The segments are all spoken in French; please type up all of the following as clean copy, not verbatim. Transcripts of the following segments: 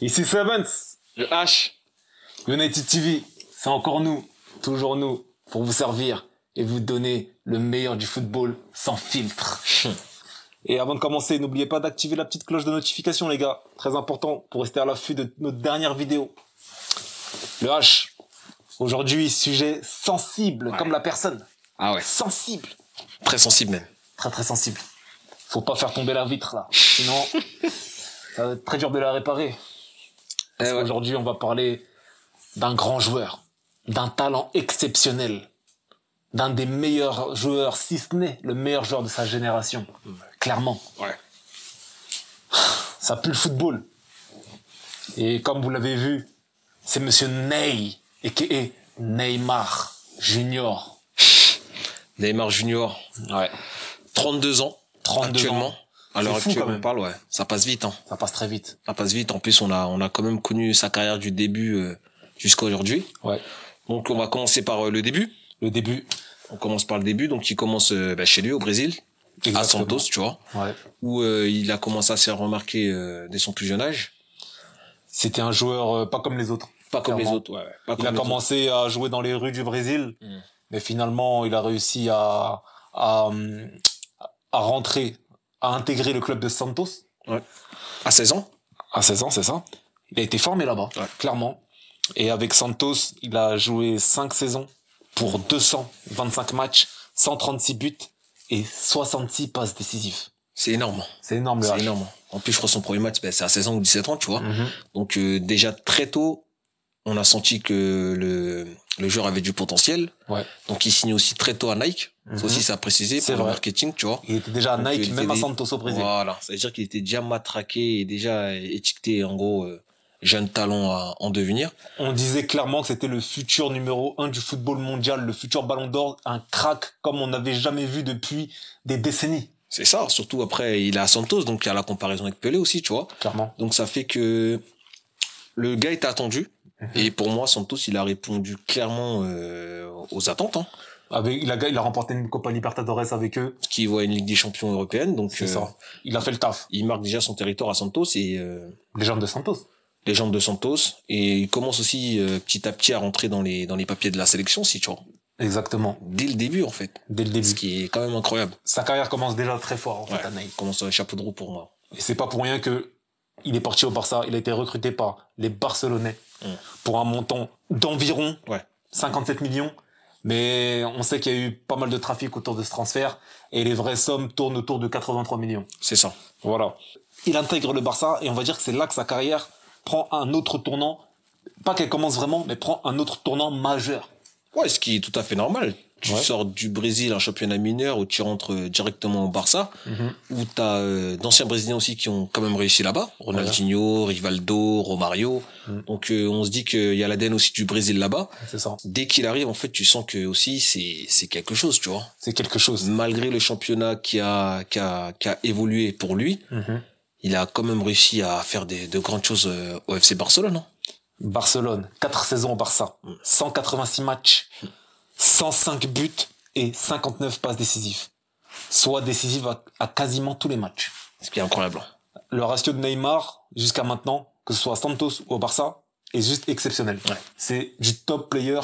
Ici Sevens, Le H. United TV, c'est encore nous, toujours nous, pour vous servir et vous donner le meilleur du football sans filtre. Et avant de commencer, n'oubliez pas d'activer la petite cloche de notification, les gars. Très important pour rester à l'affût de notre dernière vidéo. Le H. Aujourd'hui, sujet sensible, comme la personne. Ah ouais. Sensible. Très sensible même. Très très sensible. Faut pas faire tomber la vitre, là. Sinon, ça va être très dur de la réparer. Parce qu'aujourd'hui, on va parler d'un grand joueur, d'un talent exceptionnel, d'un des meilleurs joueurs, si ce n'est le meilleur joueur de sa génération. Clairement. Ouais. Ça pue le football. Et comme vous l'avez vu, c'est monsieur Ney, a.k.a. Neymar Junior. Neymar Junior. Ouais. 32 ans. 32 actuellement. ans. À l'heure C'est fou, actuelle, quand même. on parle, ouais. Ça passe vite, hein. Ça passe très vite. Ça passe vite. En plus, on a quand même connu sa carrière du début jusqu'à aujourd'hui. Ouais. Donc, on va commencer par le début. Le début. On commence par le début. Donc, il commence chez lui, au Brésil. Exactement. À Santos, tu vois. Ouais. Où il a commencé à se faire remarquer dès son plus jeune âge. C'était un joueur pas comme les autres. Pas comme les Clairement. autres, ouais. Pas Il comme a les autres. commencé à jouer dans les rues du Brésil, mais finalement, il a réussi à rentrer, à intégrer le club de Santos. Ouais. À 16 ans. À 16 ans, c'est ça. Il a été formé là-bas, Ouais. clairement. Et avec Santos, il a joué 5 saisons pour 225 matchs, 136 buts et 66 passes décisives. C'est énorme. C'est énorme, le C'est H. énorme. En plus, je crois son premier match, c'est à 16 ans ou 17 ans, tu vois. Mhm. Donc déjà très tôt, on a senti que le joueur avait du potentiel. Ouais. Donc il signe aussi très tôt à Nike. Ça aussi, c'est à préciser C'est pour le vrai. marketing, tu vois. Il était déjà à Donc, Nike, il même à était Santos au Brésil. Voilà, ça veut dire qu'il était déjà matraqué et déjà étiqueté en gros jeune talent à en devenir. On disait clairement que c'était le futur numéro 1 du football mondial, le futur ballon d'or, un crack comme on n'avait jamais vu depuis des décennies. C'est ça, surtout après il est à Santos, donc il y a la comparaison avec Pelé aussi, tu vois. Clairement. Donc ça fait que le gars était attendu. Et pour moi, Santos, il a répondu clairement aux attentes. Hein. Il a remporté une Copa Libertadores avec eux. Qui voit une Ligue des Champions européenne, donc C'est ça. Il a fait le taf. il marque déjà son territoire à Santos et Légende de Santos. légende de Santos. Et il commence aussi petit à petit à rentrer dans les papiers de la sélection, si tu vois. Exactement. Dès le début, en fait. Dès le Ce début. qui est quand même incroyable. Sa carrière commence déjà très fort, en fait, Ouais. à Nike. Il commence un chapeau de roue pour moi. Et c'est pas pour rien que il est parti au Barça. Il a été recruté par les Barcelonais pour un montant d'environ Ouais. 57 millions. Mais on sait qu'il y a eu pas mal de trafic autour de ce transfert. Et les vraies sommes tournent autour de 83 millions. C'est ça. Voilà. Il intègre le Barça et on va dire que c'est là que sa carrière prend un autre tournant. Pas qu'elle commence vraiment, mais prend un autre tournant majeur. Ouais, ce qui est tout à fait normal. Tu Ouais. sors du Brésil, un championnat mineur, où tu rentres directement au Barça, où t'as d'anciens Brésiliens aussi qui ont quand même réussi là-bas. Ronaldinho, Rivaldo, Romario. Donc on se dit qu'il y a l'ADN aussi du Brésil là-bas. C'est ça. Dès qu'il arrive, en fait, tu sens que aussi c'est quelque chose, tu vois. C'est quelque chose. Malgré le championnat qui a évolué pour lui, il a quand même réussi à faire de grandes choses au FC Barcelone. Hein. Barcelone, 4 saisons au Barça, 186 matchs, 105 buts et 59 passes décisives. Soit décisives à quasiment tous les matchs. Ce qui est incroyable. Le ratio de Neymar, jusqu'à maintenant, que ce soit à Santos ou au Barça, est juste exceptionnel. Ouais. C'est du top player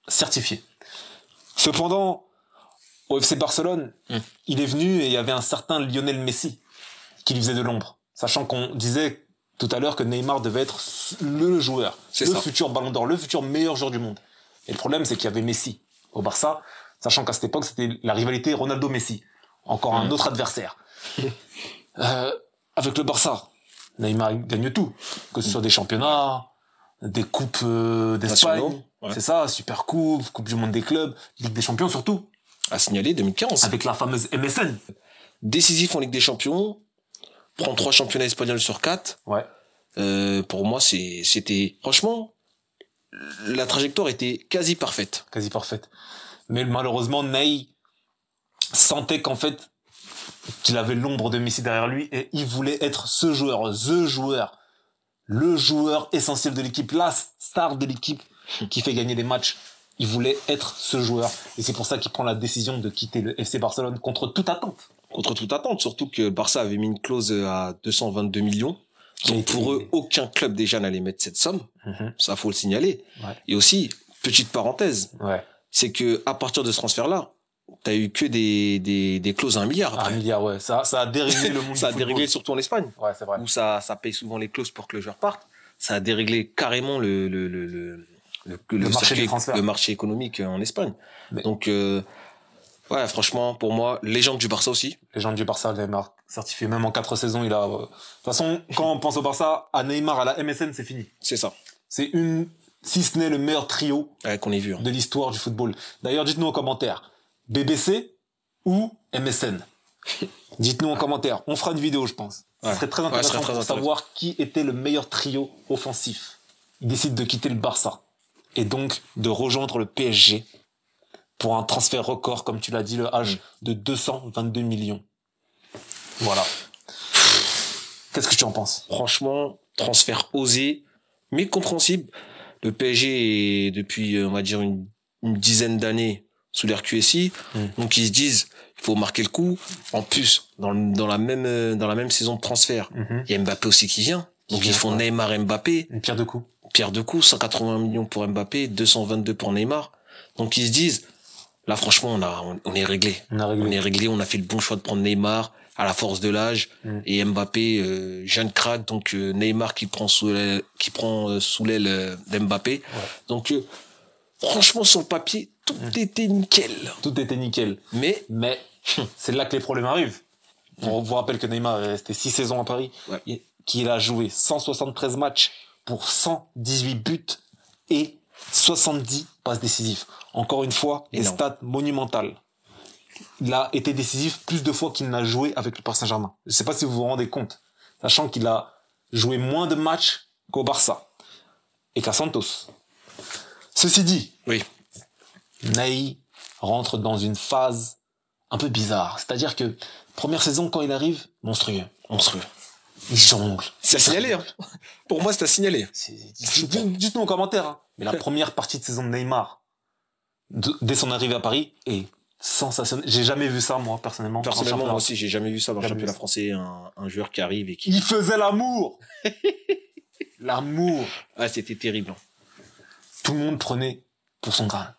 certifié. Cependant, au FC Barcelone, il est venu et il y avait un certain Lionel Messi qui lui faisait de l'ombre. Sachant qu'on disait tout à l'heure que Neymar devait être le joueur, C'est le ça. futur ballon d'or, le futur meilleur joueur du monde. Et le problème, c'est qu'il y avait Messi au Barça, sachant qu'à cette époque, c'était la rivalité Ronaldo-Messi. Encore un autre adversaire. Avec le Barça, Neymar gagne tout. Que ce soit des championnats, des coupes d'Espagne, Nationaux, ouais. c'est ça, Super Coupe, Coupe du Monde des clubs, Ligue des Champions surtout, À signaler 2015. avec la fameuse MSN. Décisif en Ligue des Champions, prend 3 championnats espagnols sur 4. Ouais. Pour moi, c'était franchement, la trajectoire était quasi parfaite. Quasi parfaite. Mais malheureusement, Ney sentait qu'en fait, qu'il avait l'ombre de Messi derrière lui et il voulait être ce joueur, le joueur essentiel de l'équipe, la star de l'équipe qui fait gagner des matchs. Il voulait être ce joueur. Et c'est pour ça qu'il prend la décision de quitter le FC Barcelone contre toute attente. Contre toute attente, surtout que le Barça avait mis une clause à 222 millions. Donc pour eux, aucun club déjà n'allait mettre cette somme. Ça, faut le signaler. Ouais. Et aussi, petite parenthèse, Ouais. c'est que à partir de ce transfert-là, t'as eu que des clauses à 1 milliard après. 1 milliard, ouais. Ça a déréglé le monde Ça a du football. déréglé surtout en Espagne. Ouais, c'est vrai. Où ça paye souvent les clauses pour que le joueur parte. Ça a déréglé carrément le marché des transferts. le marché économique en Espagne. Mais... Donc, ouais, franchement, pour moi, légende du Barça aussi. Légende du Barça, Neymar, certifié. Même en 4 saisons, il a... De toute façon, quand on pense au Barça, à Neymar, à la MSN, c'est fini. C'est ça. C'est si ce n'est le meilleur trio qu'on ait vu, de l'histoire du football. D'ailleurs, dites-nous en commentaire, BBC ou MSN? Dites-nous en commentaire. On fera une vidéo, je pense. Ce serait très intéressant de savoir qui était le meilleur trio offensif. Il décide de quitter le Barça et donc de rejoindre le PSG pour un transfert record, comme tu l'as dit, le âge de 222 millions. Voilà. Qu'est-ce que tu en penses? Franchement, transfert osé, mais compréhensible. Le PSG est depuis, on va dire, une dizaine d'années sous l'air QSI. Donc ils se disent, il faut marquer le coup. En plus, dans la même saison de transfert, il y a Mbappé aussi qui vient. Donc ils font Neymar Mbappé. Une pierre de coups. Pierre de coups, 180 millions pour Mbappé, 222 pour Neymar. Donc ils se disent, là franchement, on est réglé. On est réglé, on a fait le bon choix de prendre Neymar à la force de l'âge et Mbappé jeune crack, donc Neymar qui prend sous l'aile d'Mbappé. Ouais. Donc franchement sur le papier, tout était nickel. Tout était nickel. Mais c'est là que les problèmes arrivent. On vous rappelle que Neymar est resté 6 saisons à Paris, qu'il a joué 173 matchs pour 118 buts et 70 passes décisives. Encore une fois, des stats monumentales. Il a été décisif plus de fois qu'il n'a joué avec le Paris Saint-Germain. Je ne sais pas si vous vous rendez compte, sachant qu'il a joué moins de matchs qu'au Barça et qu'à Santos. Ceci dit, Ney rentre dans une phase un peu bizarre. C'est-à-dire que première saison, quand il arrive, monstrueux. Il jongle. C'est à signaler, hein. Pour moi, c'est à signaler. Dites-nous en commentaire, hein. Mais la première partie de saison de Neymar, dès son arrivée à Paris, est sensationnelle. J'ai jamais vu ça, moi, personnellement. Personnellement, moi aussi, j'ai jamais vu ça dans le championnat français, un joueur qui arrive et qui... Il faisait l'amour! L'amour! Ah, c'était terrible. Tout le monde prenait pour son grain.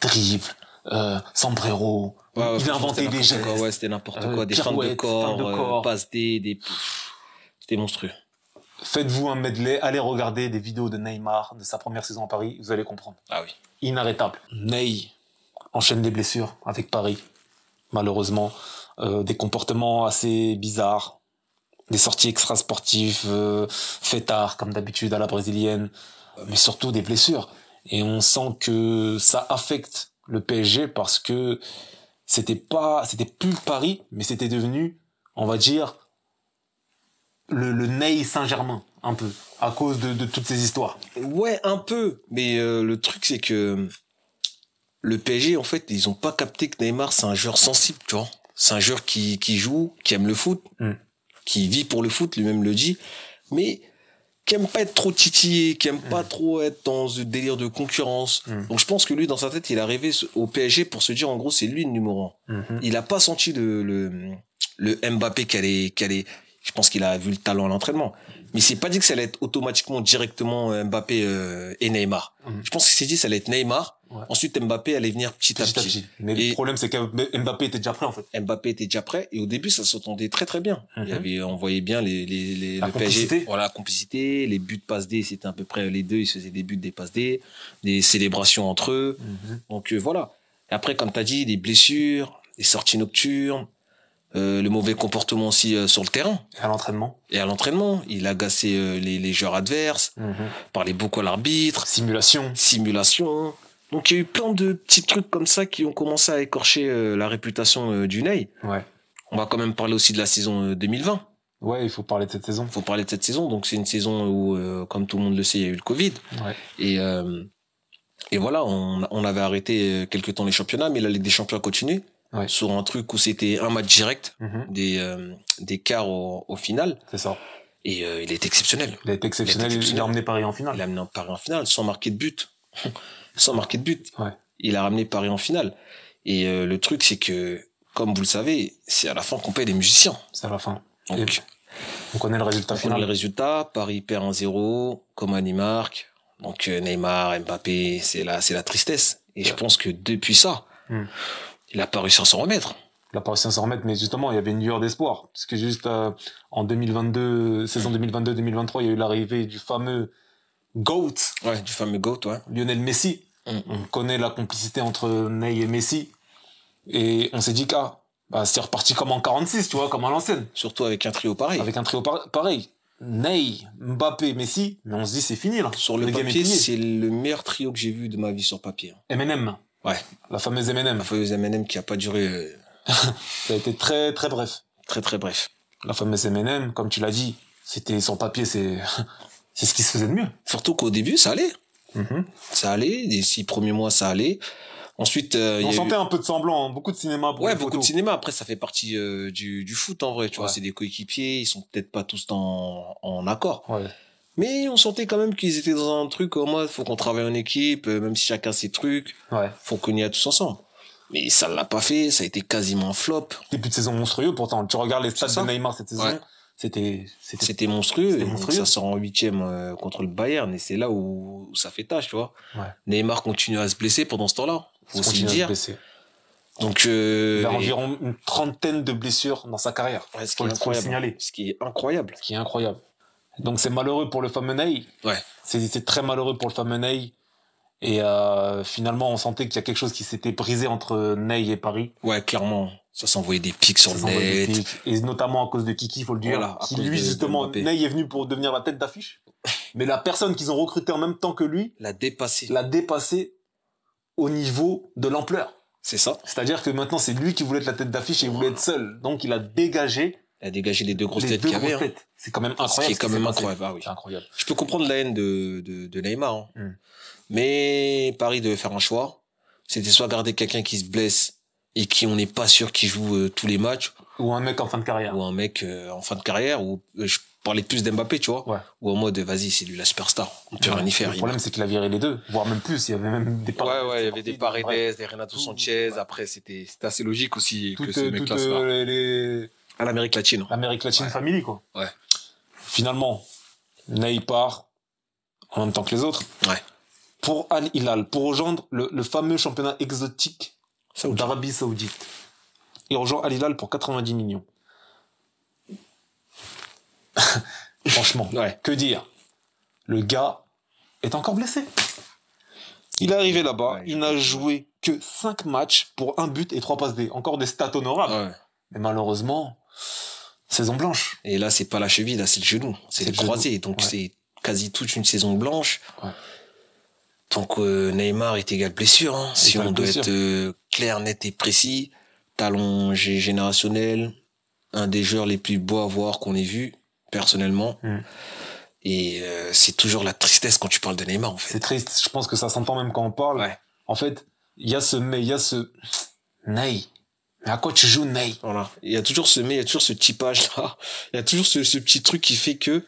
Dribble, sombrero, il inventait des gestes. Ouais, c'était n'importe quoi. Des fins de corps, passes c'était monstrueux. Faites-vous un medley, allez regarder des vidéos de Neymar, de sa première saison à Paris, vous allez comprendre. Ah oui. Inarrêtable. Ney enchaîne des blessures avec Paris, malheureusement. Des comportements assez bizarres, des sorties extra-sportives, fêtards, comme d'habitude à la brésilienne, mais surtout des blessures. Et on sent que ça affecte le PSG parce que c'était plus Paris, mais c'était devenu, on va dire, le Ney Saint-Germain, un peu, à cause de toutes ces histoires. Ouais, un peu. Mais le truc, c'est que le PSG, en fait, ils ont pas capté que Neymar, c'est un joueur sensible, tu vois. C'est un joueur qui joue, qui aime le foot, qui vit pour le foot, lui-même le dit, mais qui aime pas être trop titillé, qui aime pas trop être dans ce délire de concurrence. Donc je pense que lui, dans sa tête, il est arrivé au PSG pour se dire, en gros, c'est lui le numéro 1. Il a pas senti le Mbappé qu'elle est, je pense qu'il a vu le talent à l'entraînement. Mais il s'est pas dit que ça allait être automatiquement directement Mbappé et Neymar. Je pense qu'il s'est dit que ça allait être Neymar. Ensuite, Mbappé allait venir petit à petit. Mais le problème, c'est que Mbappé était déjà prêt, en fait. Mbappé était déjà prêt. Et au début, ça s'entendait très, très bien. On voyait bien le PSG. Voilà, la complicité. Les buts passe D, c'était à peu près les deux. Ils se faisaient des buts, des passes D. Des célébrations entre eux. Donc, voilà. Et après, comme t'as dit, des blessures, des sorties nocturnes. Le mauvais comportement aussi sur le terrain. Et à l'entraînement. Il agaçait les joueurs adverses, parlait beaucoup à l'arbitre. Simulation. Donc il y a eu plein de petits trucs comme ça qui ont commencé à écorcher la réputation du Ney. Ouais. On va quand même parler aussi de la saison 2020. Ouais, il faut parler de cette saison. Donc c'est une saison où, comme tout le monde le sait, il y a eu le Covid. Ouais. Et voilà, on avait arrêté quelque temps les championnats, mais la Ligue des Champions a continué. Ouais. Sur un truc où c'était un match direct, des quarts au final. C'est ça. Et il est exceptionnel. Il a emmené Paris en finale. Sans marquer de but. Ouais. Il a ramené Paris en finale. Et le truc, c'est que, comme vous le savez, c'est à la fin qu'on paye les musiciens. C'est à la fin. Donc, On connaît le résultat On connaît final. le résultat. Paris perd 1-0, Coman marque. Donc Neymar, Mbappé, c'est la tristesse. Et je pense que depuis ça, il a pas réussi à s'en remettre. Il a pas réussi à s'en remettre, mais justement, il y avait une lueur d'espoir. Parce que juste en 2022, saison 2022-2023, il y a eu l'arrivée du fameux GOAT. Ouais, du fameux GOAT, ouais. Lionel Messi. On connaît la complicité entre Ney et Messi. Et on s'est dit c'est reparti comme en 46, tu vois, comme à l'ancienne. Surtout avec un trio pareil. Avec un trio pareil. Ney, Mbappé, Messi. Mais on se dit, c'est fini, là. Sur le papier, c'est le meilleur trio que j'ai vu de ma vie sur papier. M&M. Ouais. La fameuse M&M. La fameuse M&M qui a pas duré... Ça a été très, très bref. Très, très bref. La fameuse M&M, comme tu l'as dit, c'était sur papier, c'est ce qui se faisait de mieux. Surtout qu'au début, ça allait. Ça allait. Les 6 premiers mois, ça allait. Ensuite, on sentait un peu de semblant, hein. Beaucoup de cinéma. Ouais, beaucoup de cinéma. Après, ça fait partie du foot en vrai. Tu vois, c'est des coéquipiers. Ils sont peut-être pas tous en accord. Ouais. Mais on sentait quand même qu'ils étaient dans un truc en mode, faut qu'on travaille en équipe, même si chacun ses trucs. Ouais. Faut qu'on y aille tous ensemble. Mais ça l'a pas fait. Ça a été quasiment un flop. Début de saison monstrueux. Pourtant, tu regardes les stats de Neymar cette saison. Ouais. C'était monstrueux. Ça sort en 8e contre le Bayern et c'est là où ça fait tâche, tu vois. Ouais. Neymar continue à se blesser pendant ce temps-là. Faut aussi le dire. Donc il a environ une trentaine de blessures dans sa carrière. Ouais, ce qui est incroyable. Ce qui est incroyable. Ce qui est incroyable. Donc c'est malheureux pour le fameux Ney. Ouais. C'est très malheureux pour le fameux Ney. Et finalement, on sentait qu'il y a quelque chose qui s'était brisé entre Ney et Paris. Ouais, clairement. Ça s'envoyait des pics sur le net. Et notamment à cause de Kiki, faut le dire. Voilà, qui lui, justement, Ney est venu pour devenir la tête d'affiche. Mais la personne qu'ils ont recrutée en même temps que lui... L'a dépassé au niveau de l'ampleur. C'est ça. C'est-à-dire que maintenant, c'est lui qui voulait être la tête d'affiche et il voulait être seul. Donc, il a dégagé... les deux grosses têtes qu'il y avait. Hein. C'est quand même incroyable. Ce qui est quand même incroyable. Ah oui. C'est incroyable. Je peux comprendre la haine de Neymar. Hein. Mais Paris devait faire un choix. C'était soit garder quelqu'un qui se blesse et qui on n'est pas sûr qu'il joue tous les matchs. Ou un mec en fin de carrière. Ou un mec en fin de carrière. Ou je parlais plus d'Mbappé, tu vois. Ouais. Ou en mode, vas-y, c'est lui la superstar. On peut rien y faire. Le problème, c'est qu'il a viré les deux. Voire même plus. Il y avait même des Paredes. Ouais, il y avait des Paredes, des Renato Sanchez. Après, c'était assez logique aussi que ce mec-là soit à l'Amérique latine. L'Amérique latine family, quoi. Ouais. Finalement, Ney part en même temps que les autres. Ouais. Pour Al Hilal, pour rejoindre le fameux championnat exotique d'Arabie Saoudite. Il rejoint Al Hilal pour 90 millions. Franchement, que dire? Le gars est encore blessé. Il est arrivé là-bas, il n'a joué que 5 matchs pour 1 but et 3 passes D. Encore des stats honorables. Ouais. Mais malheureusement, saison blanche. Et là, c'est pas la cheville, là, c'est le genou. C'est le croisé. Donc, c'est quasi toute une saison blanche. Ouais. Donc, Neymar est égal blessure. Hein. Si on doit être clair, net et précis. Talent générationnel. Un des joueurs les plus beaux à voir qu'on ait vu, personnellement. Et c'est toujours la tristesse quand tu parles de Neymar, en fait. C'est triste. Je pense que ça s'entend même quand on parle. Ouais. En fait, il y a ce Ney. Mais à quoi tu joues, Ney? Voilà. Il y a toujours il y a toujours ce typage-là. Il y a toujours ce petit truc qui fait que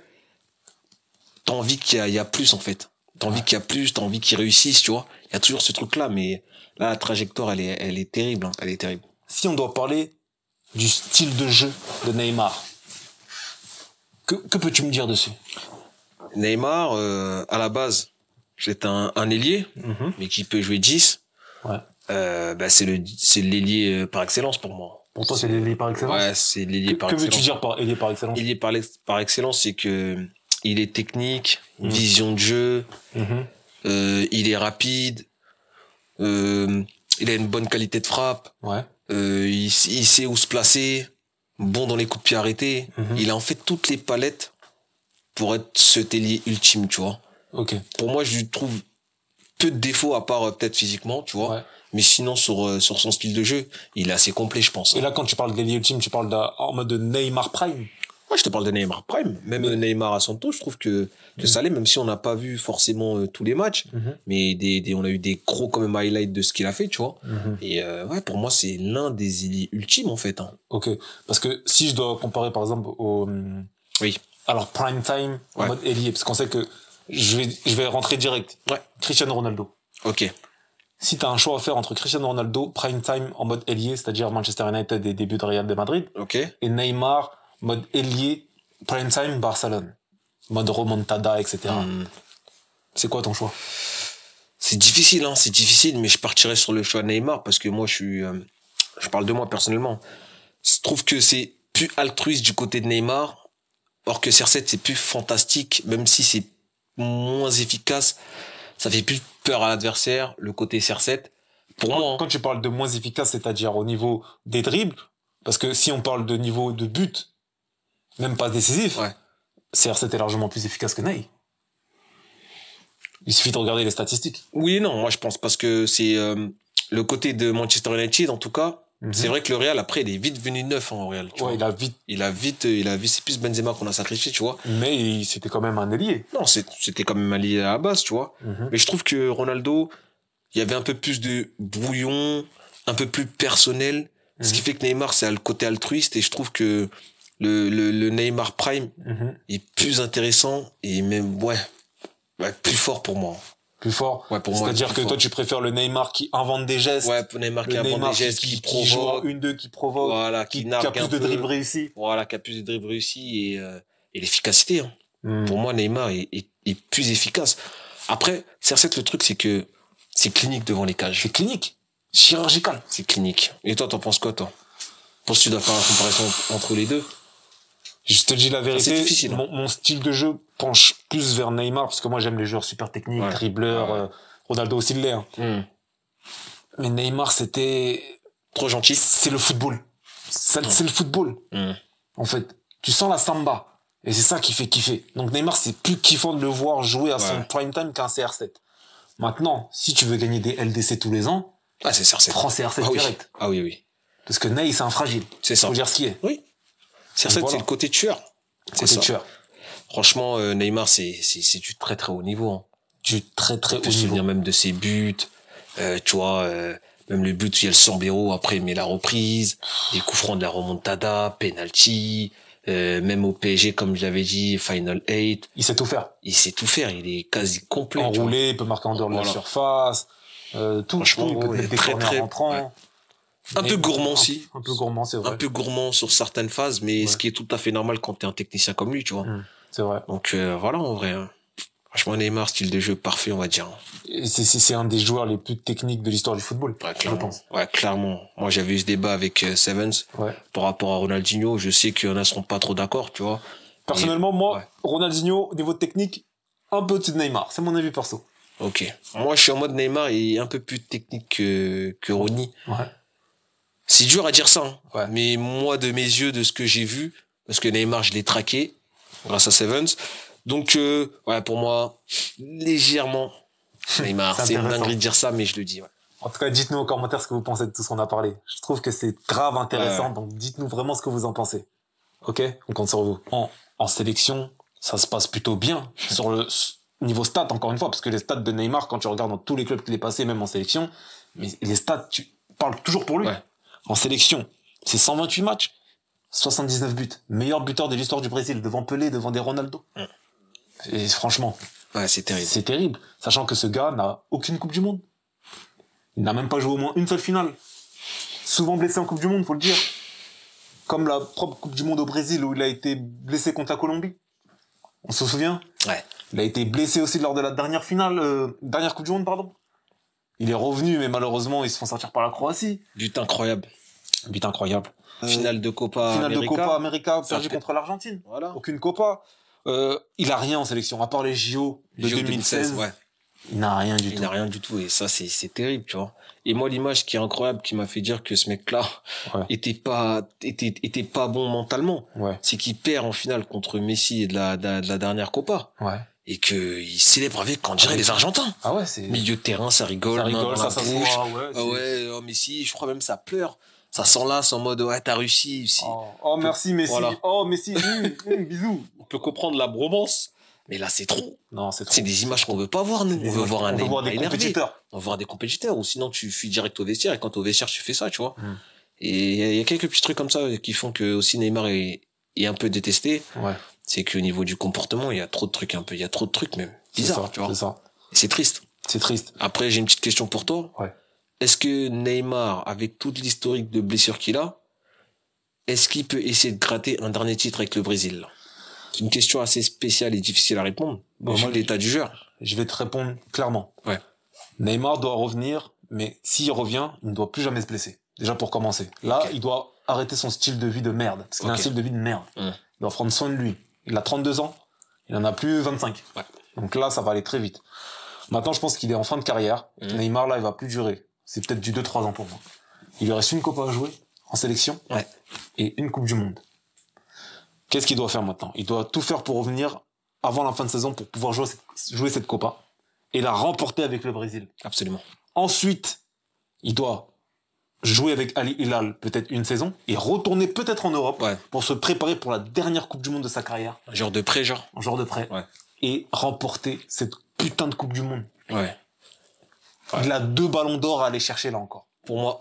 t'as envie qu'il y a plus, en fait. T'as envie qu'il y a plus, t'as envie qu'il réussisse, tu vois. Il y a toujours ce truc-là, mais là, la trajectoire, elle est terrible, hein. Elle est terrible. Si on doit parler du style de jeu de Neymar, que peux-tu me dire dessus? Neymar, à la base, c'est un ailier, mais qui peut jouer 10. Ouais. C'est l'ailier par excellence pour moi. Pour toi, c'est l'ailier par excellence? Ouais, c'est l'ailier par excellence. Que veux-tu dire par ailier par excellence? Ailier par excellence, c'est que il est technique, vision de jeu, il est rapide, il a une bonne qualité de frappe, il sait où se placer, bon dans les coups de pied arrêtés. Il a en fait toutes les palettes pour être cet ailier ultime, tu vois. Ok. Pour moi, je lui trouve peu de défauts à part peut-être physiquement, tu vois. Ouais. Mais sinon, sur son style de jeu, il est assez complet, je pense. Et là, quand tu parles de l'ailier ultime, tu parles en mode de Neymar Prime? Ouais, je te parle de Neymar Prime. Même Neymar à Santos, je trouve que ça allait, même si on n'a pas vu forcément tous les matchs. Mais on a eu des gros quand même highlights de ce qu'il a fait, tu vois. Et ouais, pour moi, c'est l'un des ailiers ultimes, en fait. Hein. Ok. Parce que si je dois comparer, par exemple, Oui. Alors, prime time, en mode ailier, parce qu'on sait que je vais rentrer direct. Ouais. Cristiano Ronaldo. Ok. Si t'as un choix à faire entre Cristiano Ronaldo, prime time en mode ailier, c'est-à-dire Manchester United et début de Real de Madrid. Ok. Et Neymar, mode ailier Prime time, Barcelone. Mode remontada, etc. C'est quoi ton choix? C'est difficile, c'est difficile, mais je partirais sur le choix de Neymar parce que moi, je parle de moi personnellement. Je trouve que c'est plus altruiste du côté de Neymar, or que CR7 c'est plus fantastique, même si c'est moins efficace, ça fait plus peur à l'adversaire, le côté CR7. Pour moi, quand tu parles de moins efficace, c'est-à-dire au niveau des dribbles, parce que si on parle de niveau de but, même pas décisif, CR7 est largement plus efficace que Ney. Il suffit de regarder les statistiques. Oui et non, moi je pense parce que c'est le côté de Manchester United en tout cas. C'est vrai que le Real après il est vite venu neuf au Real. Il a vite, c'est plus Benzema qu'on a sacrifié, tu vois. Mais c'était quand même un ailier. Non, c'était quand même un ailier à la base, tu vois. Mais je trouve que Ronaldo, il y avait un peu plus de brouillon, un peu plus personnel, ce qui fait que Neymar c'est le côté altruiste et je trouve que le Neymar Prime est plus intéressant et même plus fort pour moi. Plus fort. Ouais, pour moi. C'est-à-dire que toi, tu préfères le Neymar qui invente des gestes. Ouais, pour Neymar qui invente des gestes, qui provoque. Joue en 1-2, qui provoque. Voilà, qui a plus de dribbles réussis. Voilà, qui a plus de dribbles réussis et l'efficacité. Pour moi, Neymar est plus efficace. Après, CR7, le truc, c'est que c'est clinique devant les cages. C'est clinique. Chirurgical. C'est clinique. Et toi, t'en penses quoi, toi? Penses-tu dois faire la comparaison entre les deux? Je te dis la vérité, c'est difficile, mon style de jeu penche plus vers Neymar, parce que moi j'aime les joueurs super techniques, dribbleurs, Ronaldo aussi l'est. Mais Neymar, c'était... trop gentil. C'est le football. C'est le football. En fait, tu sens la samba. Et c'est ça qui fait kiffer. Donc Neymar, c'est plus kiffant de le voir jouer à son prime time qu'un CR7. Maintenant, si tu veux gagner des LDC tous les ans, c'est CR7. Prends CR7 direct. Ah oui. Parce que Ney, c'est un fragile. C'est ça. Faut dire ce qui est. Oui. CR7, c'est le côté tueur. C'est ça. Tueur. Franchement, Neymar, c'est du très très haut niveau. Du très très haut niveau. Je me souviens même de ses buts. Tu vois, même le but où il y a le Sambero, après il met la reprise, les coups francs de la remontada, penalty, même au PSG, comme je l'avais dit, Final 8. Il sait tout faire. Il est quasi complet. Enroulé, il peut marquer en dehors de la surface. Franchement, il peut mettre des corners rentrants. Un peu gourmand aussi. Un peu gourmand, c'est vrai. Un peu gourmand sur certaines phases, mais ce qui est tout à fait normal quand t'es un technicien comme lui, tu vois. C'est vrai. Donc voilà, en vrai. Franchement, Neymar, style de jeu parfait, on va dire. C'est un des joueurs les plus techniques de l'histoire du football, je pense. Ouais, clairement. Moi, j'avais eu ce débat avec Sevens par rapport à Ronaldinho. Je sais qu'il y en a seront pas trop d'accord, tu vois. Personnellement, moi, Ronaldinho, au niveau technique, un peu au-dessus de Neymar. C'est mon avis perso. Ok. Moi, je suis en mode Neymar est un peu plus technique que Ronny. C'est dur à dire ça, mais moi, de mes yeux, de ce que j'ai vu, parce que Neymar, je l'ai traqué grâce à Sevens. Donc, pour moi, légèrement, Neymar. C'est une dinguerie de dire ça, mais je le dis. En tout cas, dites-nous en commentaire ce que vous pensez de tout ce qu'on a parlé. Je trouve que c'est grave intéressant, donc dites-nous vraiment ce que vous en pensez. Ok? On compte sur vous. En sélection, ça se passe plutôt bien sur le niveau stats, encore une fois, parce que les stats de Neymar, quand tu regardes dans tous les clubs qu'il est passé, même en sélection, mais les stats, tu parles toujours pour lui. En sélection, c'est 128 matchs, 79 buts. Meilleur buteur de l'histoire du Brésil, devant Pelé, devant des Ronaldo. Et franchement, c'est terrible. C'est terrible, sachant que ce gars n'a aucune Coupe du Monde. Il n'a même pas joué au moins une seule finale. Souvent blessé en Coupe du Monde, faut le dire. Comme la propre Coupe du Monde au Brésil, où il a été blessé contre la Colombie. On se souvient? Il a été blessé aussi lors de la dernière finale, dernière Coupe du Monde, pardon. Il est revenu, mais malheureusement, ils se font sortir par la Croatie. But incroyable. Finale de Copa América, perdu contre l'Argentine. Aucune Copa. Il a rien en sélection, à part les JO de 2016. Il n'a rien du tout. Il n'a rien du tout, et ça, c'est terrible, tu vois. Et moi, l'image qui est incroyable, qui m'a fait dire que ce mec-là était pas bon mentalement, c'est qu'il perd en finale contre Messi de la dernière Copa. Et que il célèbre avec, on dirait, les Argentins. Milieu de terrain, ça rigole, ça bouge. Messi, je crois même ça pleure. Ça s'enlace en mode, t'as réussi. Merci Messi. Messi, bisous. On peut comprendre la bromance. Mais là, c'est trop. Non, c'est trop. C'est des images qu'on veut pas voir, nous. On veut voir un Neymar des compétiteurs. On veut voir des compétiteurs. Ou sinon, tu fuis direct au vestiaire. Et quand t'es au vestiaire, tu fais ça, tu vois. Et il y a quelques petits trucs comme ça qui font que aussi Neymar est un peu détesté. C'est qu'au niveau du comportement, il y a trop de trucs il y a trop de trucs même. Bizarre, tu vois. C'est ça. C'est triste. C'est triste. Après, j'ai une petite question pour toi. Est-ce que Neymar, avec toute l'historique de blessures qu'il a, est-ce qu'il peut essayer de gratter un dernier titre avec le Brésil? C'est une question assez spéciale et difficile à répondre. Bon, Vu moi, l'état du joueur. Je vais te répondre clairement. Ouais. Neymar doit revenir, mais s'il revient, il ne doit plus jamais se blesser. Déjà pour commencer. Là, il doit arrêter son style de vie de merde. Parce qu'il a un style de vie de merde. Il doit prendre soin de lui. Il a 32 ans. Il en a plus 25. Ouais. Donc là, ça va aller très vite. Maintenant, je pense qu'il est en fin de carrière. Neymar, là, il va plus durer. C'est peut-être du 2-3 ans pour moi. Il lui reste une Copa à jouer en sélection. Ouais. Et une Coupe du Monde. Qu'est-ce qu'il doit faire maintenant? Il doit tout faire pour revenir avant la fin de saison pour pouvoir jouer cette Copa et la remporter avec le Brésil. Absolument. Ensuite, il doit jouer avec Al Hilal peut-être une saison et retourner peut-être en Europe pour se préparer pour la dernière Coupe du Monde de sa carrière. Un genre de prêt, genre. Un genre de prêt. Ouais. Et remporter cette putain de Coupe du Monde. Ouais. Il a 2 ballons d'or à aller chercher là encore. Pour moi,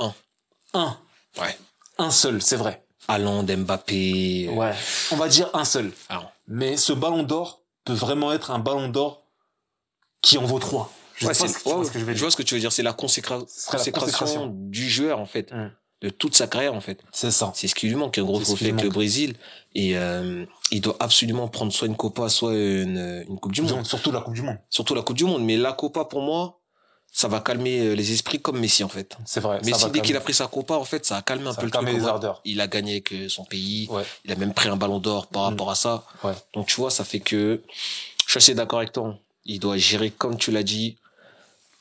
un. Ouais. Un seul, c'est vrai. Haaland, Mbappé. Ouais. On va dire un seul. Ah. Mais ce ballon d'or peut vraiment être un ballon d'or qui en vaut 3. Je vois ce que tu veux dire. C'est la consécration du joueur, en fait. De toute sa carrière, en fait. C'est ça. C'est ce qui lui manque, un gros trophée avec le Brésil. Et il doit absolument prendre soit une Copa, soit une Coupe du Monde. Surtout la Coupe du Monde. Surtout la Coupe du Monde. Mais la Copa, pour moi, ça va calmer les esprits comme Messi, en fait. C'est vrai. Messi, dès qu'il a pris sa Copa, en fait, ça a calmé un peu le truc. Les ardeurs. Il a gagné avec son pays. Ouais. Il a même pris un ballon d'or par rapport à ça. Ouais. Donc, tu vois, ça fait que, je suis assez d'accord avec toi. Il doit gérer, comme tu l'as dit,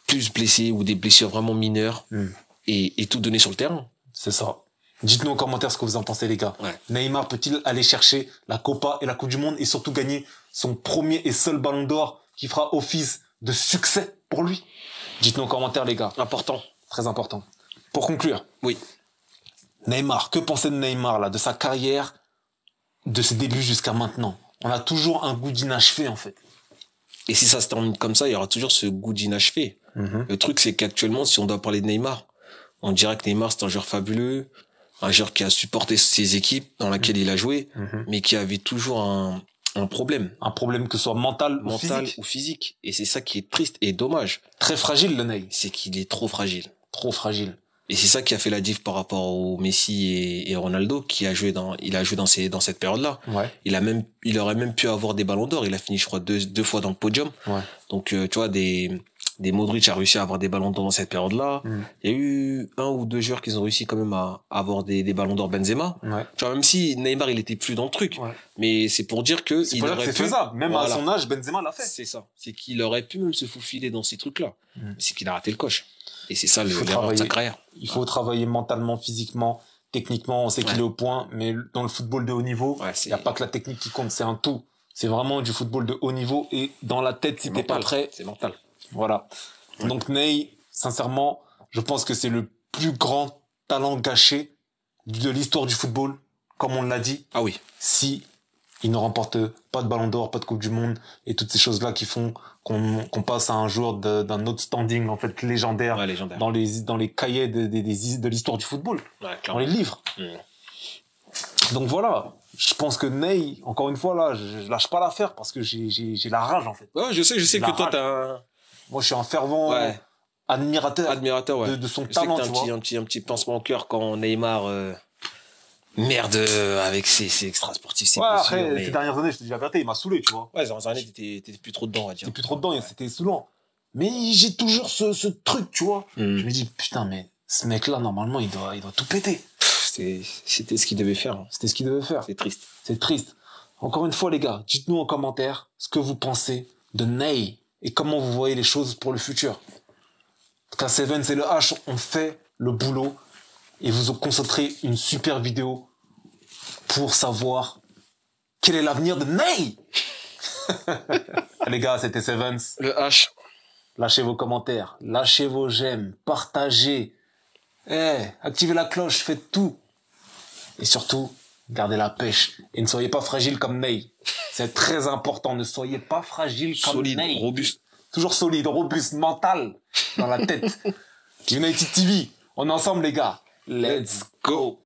plus blessé ou des blessures vraiment mineures et tout donner sur le terrain. C'est ça. Dites-nous en commentaire ce que vous en pensez, les gars. Ouais. Neymar peut-il aller chercher la Copa et la Coupe du Monde et surtout gagner son premier et seul ballon d'or qui fera office de succès pour lui? Dites-nous en commentaire, les gars. Important. Très important. Pour conclure. Oui. Neymar, que pensez de Neymar, là, de sa carrière, de ses débuts jusqu'à maintenant? On a toujours un goût d'inachevé, en fait. Et si ça se termine comme ça, il y aura toujours ce goût d'inachevé. Le truc, c'est qu'actuellement, si on doit parler de Neymar, on dirait que Neymar, c'est un joueur fabuleux, un joueur qui a supporté ses équipes dans laquelle il a joué, mais qui avait toujours un problème. Un problème que ce soit mental ou physique. Et c'est ça qui est triste et dommage. Très fragile, le Ney. C'est qu'il est trop fragile. Trop fragile. Et c'est ça qui a fait la diff par rapport au Messi et Ronaldo, il a joué dans cette période-là. Ouais. Il aurait même pu avoir des ballons d'or. Il a fini, je crois, deux fois dans le podium. Ouais. Donc, tu vois, des Modric a réussi à avoir des ballons d'or dans cette période-là. Il y a eu 1 ou 2 joueurs qui ont réussi quand même à avoir des ballons d'or. Benzema. Ouais. Tu vois, même si Neymar, il était plus dans le truc. Ouais. Mais c'est pour dire que c'est faisable. Même à son âge, Benzema l'a fait. C'est ça. C'est qu'il aurait pu même se faufiler dans ces trucs-là. C'est qu'il a raté le coche. Et c'est ça l'erreur de sa carrière. Il faut travailler mentalement, physiquement, techniquement. On sait qu'il est au point, mais dans le football de haut niveau, il n'y a pas que la technique qui compte, c'est un tout. C'est vraiment du football de haut niveau et dans la tête, si t'es pas prêt. C'est mental. Voilà. Ouais. Donc Ney, sincèrement, je pense que c'est le plus grand talent gâché de l'histoire du football, comme on l'a dit. Ah oui. Si il ne remporte pas de ballon d'or, pas de Coupe du Monde et toutes ces choses-là qui font qu'on passe à un joueur d'un autre standing, en fait, légendaire. Ouais, légendaire. Dans les cahiers de l'histoire du football. Ouais, dans les livres. Donc voilà. Je pense que Ney, encore une fois, là, je lâche pas l'affaire parce que j'ai la rage, en fait. Ouais, je sais que toi, moi, je suis un fervent admirateur de son talent, tu vois. Un petit pincement au cœur quand Neymar merde avec ses extra sportifs, c'est après, ces dernières années, je te dis la vérité, il m'a saoulé, tu vois. Ouais, ces dernières années, t'étais plus trop dedans, on va dire. T'étais plus trop dedans, c'était saoulant. Mais j'ai toujours ce truc, tu vois. Je me dis, putain, mais ce mec-là, normalement, il doit tout péter. C'était ce qu'il devait faire. C'était ce qu'il devait faire. C'est triste. C'est triste. Encore une fois, les gars, dites-nous en commentaire ce que vous pensez de Ney et comment vous voyez les choses pour le futur. K7 et le H ont fait le boulot et vous ont concentré une super vidéo pour savoir quel est l'avenir de Ney. Les gars, c'était Sevens. Le H. Lâchez vos commentaires, lâchez vos j'aime, partagez. Activez la cloche, faites tout. Et surtout, gardez la pêche. Et ne soyez pas fragile comme Ney. C'est très important, ne soyez pas fragile comme Ney. Solide, robuste. Toujours solide, robuste, mental, dans la tête. United TV, on est ensemble les gars. Let's go.